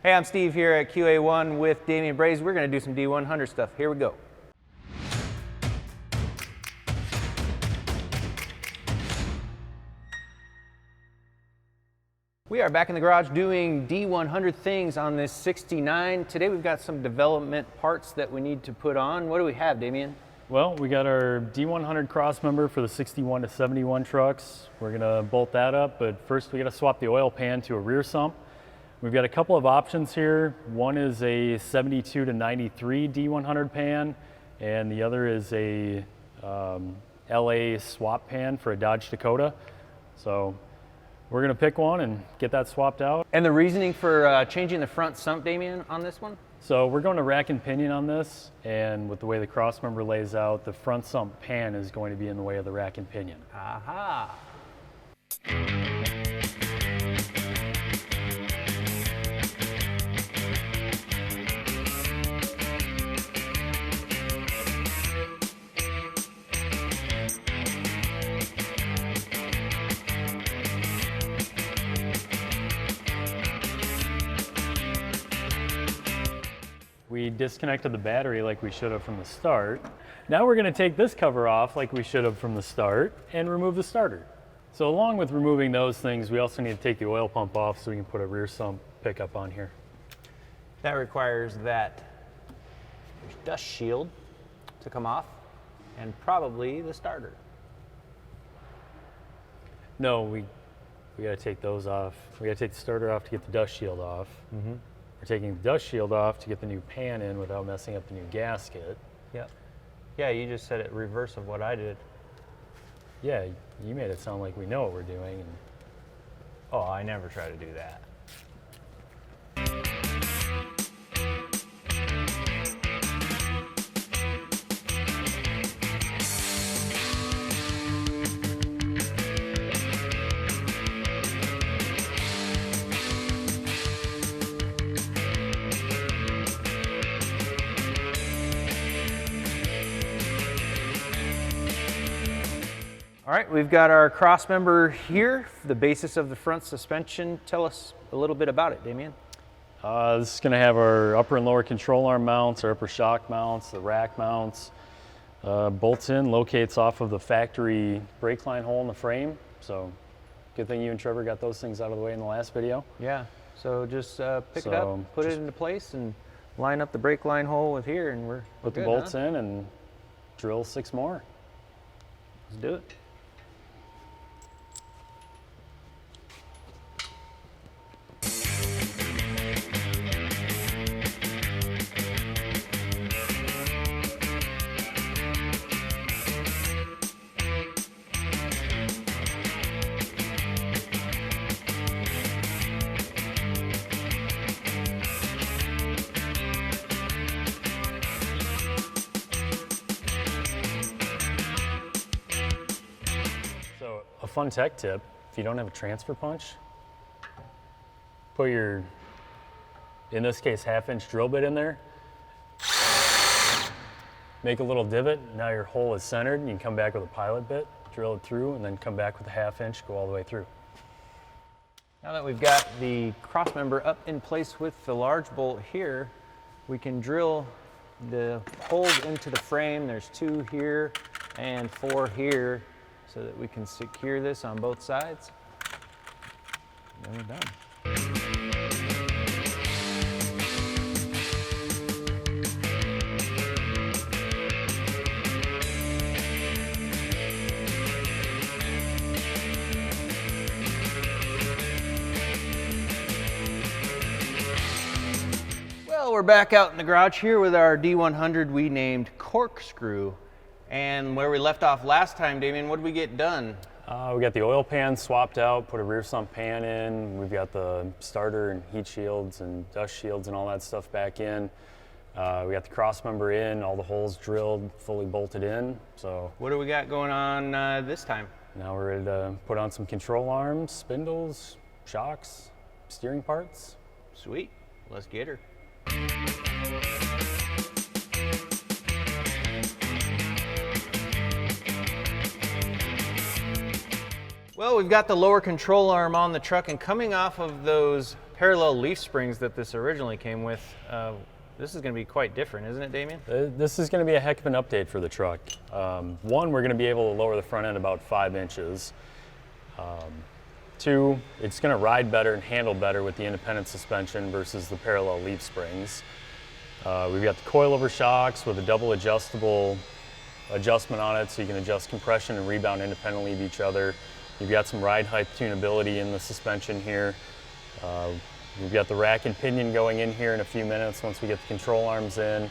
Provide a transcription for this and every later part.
Hey, I'm Steve here at QA1 with Damien and Steve. We're going to do some D100 stuff. Here we go. We are back in the garage doing D100 things on this 69. Today we've got some development parts that we need to put on. What do we have, Damien? Well, we got our D100 crossmember for the 61 to 71 trucks. We're gonna bolt that up, but first we gotta swap the oil pan to a rear sump. We've got a couple of options here. One is a 72 to 93 D100 pan, and the other is a LA swap pan for a Dodge Dakota. So we're gonna pick one and get that swapped out. And the reasoning for changing the front sump, Damien, on this one? So we're going to rack and pinion on this, and with the way the crossmember lays out, the front sump pan is going to be in the way of the rack and pinion. Aha! We disconnected the battery like we should have from the start. Now we're going to take this cover off like we should have from the start and remove the starter. So along with removing those things, we also need to take the oil pump off so we can put a rear sump pickup on here. That requires that dust shield to come off and probably the starter. No, we got to take those off. We got to take the starter off to get the dust shield off. Mm-hmm. We're taking the dust shield off to get the new pan in without messing up the new gasket. Yep. Yeah, you just said it reverse of what I did. Yeah, you made it sound like we know what we're doing. And oh, I never try to do that. All right, we've got our crossmember here, the basis of the front suspension. Tell us a little bit about it, Damien. This is going to have our upper and lower control arm mounts, our upper shock mounts, the rack mounts. Bolts in, locates off of the factory brake line hole in the frame. So good thing you and Trevor got those things out of the way in the last video. Yeah, so just pick it up, put it into place, and line up the brake line hole with here, and we're put good, the bolts in and drill 6 more. Let's do it. A fun tech tip, if you don't have a transfer punch, put your, in this case, 1/2-inch drill bit in there, make a little divot, now your hole is centered, and you can come back with a pilot bit, drill it through, and then come back with a 1/2-inch, go all the way through. Now that we've got the crossmember up in place with the large bolt here, we can drill the holes into the frame. There's 2 here and 4 here, so that we can secure this on both sides. And then we're done. Well, we're back out in the garage here with our D100 we named Corkscrew. And where we left off last time, Damien, what did we get done? We got the oil pan swapped out, put a rear sump pan in. We've got the starter and heat shields and dust shields and all that stuff back in. We got the crossmember in, all the holes drilled, fully bolted in. So what do we got going on this time? Now we're ready to put on some control arms, spindles, shocks, steering parts. Sweet, let's get her. Well, we've got the lower control arm on the truck, and coming off of those parallel leaf springs that this originally came with, this is going to be quite different, isn't it, Damien? This is going to be a heck of an update for the truck. One, we're going to be able to lower the front end about 5 inches. Two, it's going to ride better and handle better with the independent suspension versus the parallel leaf springs. We've got the coil-over shocks with a double adjustable adjustment on it, so you can adjust compression and rebound independently of each other. You've got some ride height tunability in the suspension here. We've got the rack and pinion going in here in a few minutes once we get the control arms in.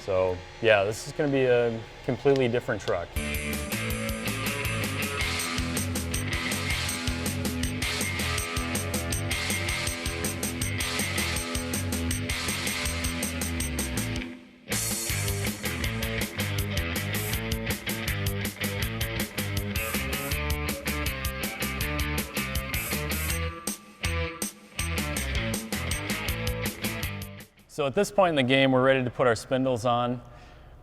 So yeah, this is going to be a completely different truck. So at this point in the game, we're ready to put our spindles on.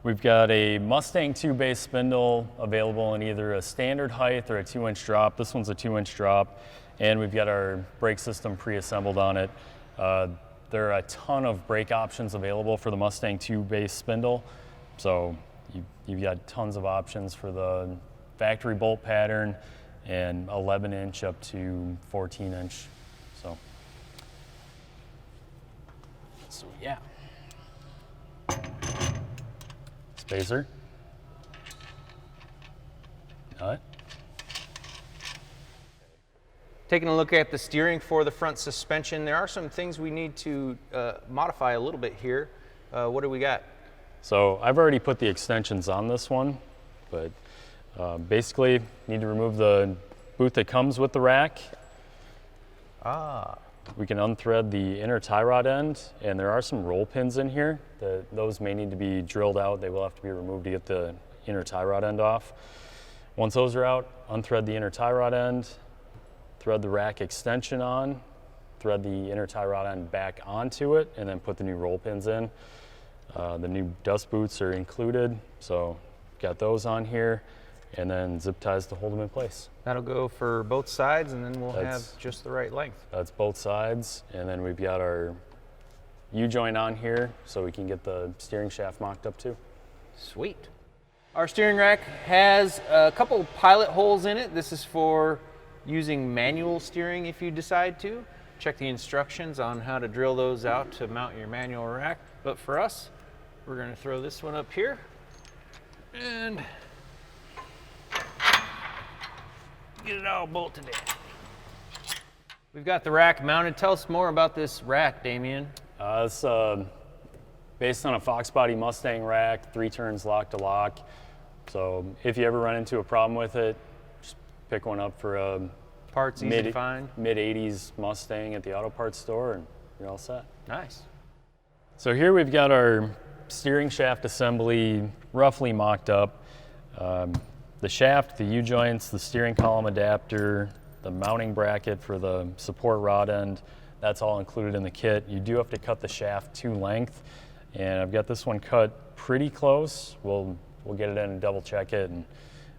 We've got a Mustang 2 base spindle available in either a standard height or a 2-inch drop. This one's a 2-inch drop, and we've got our brake system pre-assembled on it. There are a ton of brake options available for the Mustang 2 base spindle. So you've got tons of options for the factory bolt pattern and 11-inch up to 14-inch. So yeah. Spacer. Nut. Taking a look at the steering for the front suspension, there are some things we need to modify a little bit here. What do we got? So I've already put the extensions on this one, but basically need to remove the boot that comes with the rack. We can unthread the inner tie rod end, and there are some roll pins in here. Those may need to be drilled out. They will have to be removed to get the inner tie rod end off. Once those are out, unthread the inner tie rod end, thread the rack extension on, thread the inner tie rod end back onto it, and then put the new roll pins in. The new dust boots are included, so got those on here, and then zip ties to hold them in place. That'll go for both sides, and then we'll have just the right length. That's both sides, and then we've got our U-joint on here so we can get the steering shaft mocked up too. Sweet. Our steering rack has a couple pilot holes in it. This is for using manual steering if you decide to. Check the instructions on how to drill those out to mount your manual rack. But for us, we're going to throw this one up here and get it all bolted in. We've got the rack mounted. Tell us more about this rack, Damien. It's based on a Fox body Mustang rack, 3 turns lock to lock. So if you ever run into a problem with it, just pick one up for a parts easy to find. Mid-80s Mustang at the auto parts store, and you're all set. Nice. So here we've got our steering shaft assembly roughly mocked up. The shaft, the U-joints, the steering column adapter, the mounting bracket for the support rod end, that's all included in the kit. You do have to cut the shaft to length, and I've got this one cut pretty close. We'll get it in and double check it and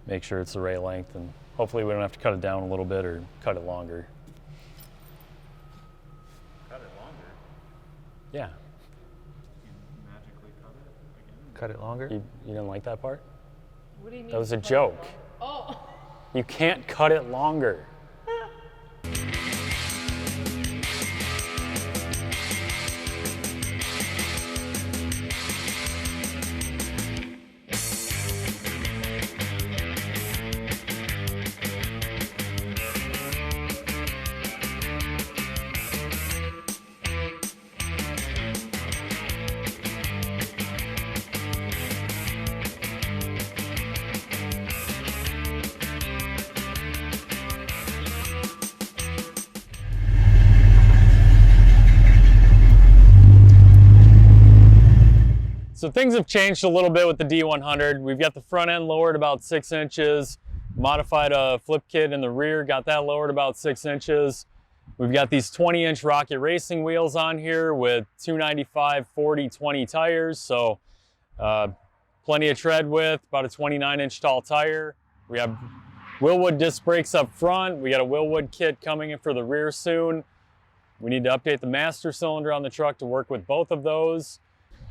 make sure it's the right length, and hopefully we don't have to cut it down a little bit or cut it longer. Cut it longer? Yeah. You magically cut it again? Cut it longer? You didn't like that part? What do you mean? That was a joke. Oh. You can't cut it longer. So things have changed a little bit with the D100. We've got the front end lowered about 6 inches, modified a flip kit in the rear, got that lowered about 6 inches. We've got these 20-inch Rocket Racing wheels on here with 295 40/20 tires, so plenty of tread width, about a 29-inch tall tire. We have Willwood disc brakes up front. We got a Willwood kit coming in for the rear soon. We need to update the master cylinder on the truck to work with both of those.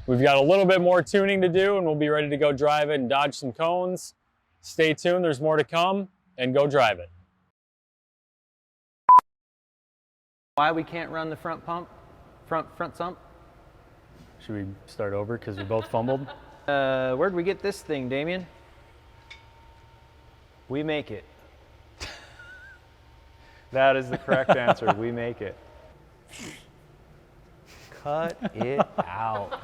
We've got a little bit more tuning to do and we'll be ready to go drive it and dodge some cones. Stay tuned, there's more to come, and go drive it. Why we can't run the front pump? Front sump? Should we start over because we both fumbled? Where'd we get this thing, Damien? We make it. That is the correct answer. We make it. Cut it out.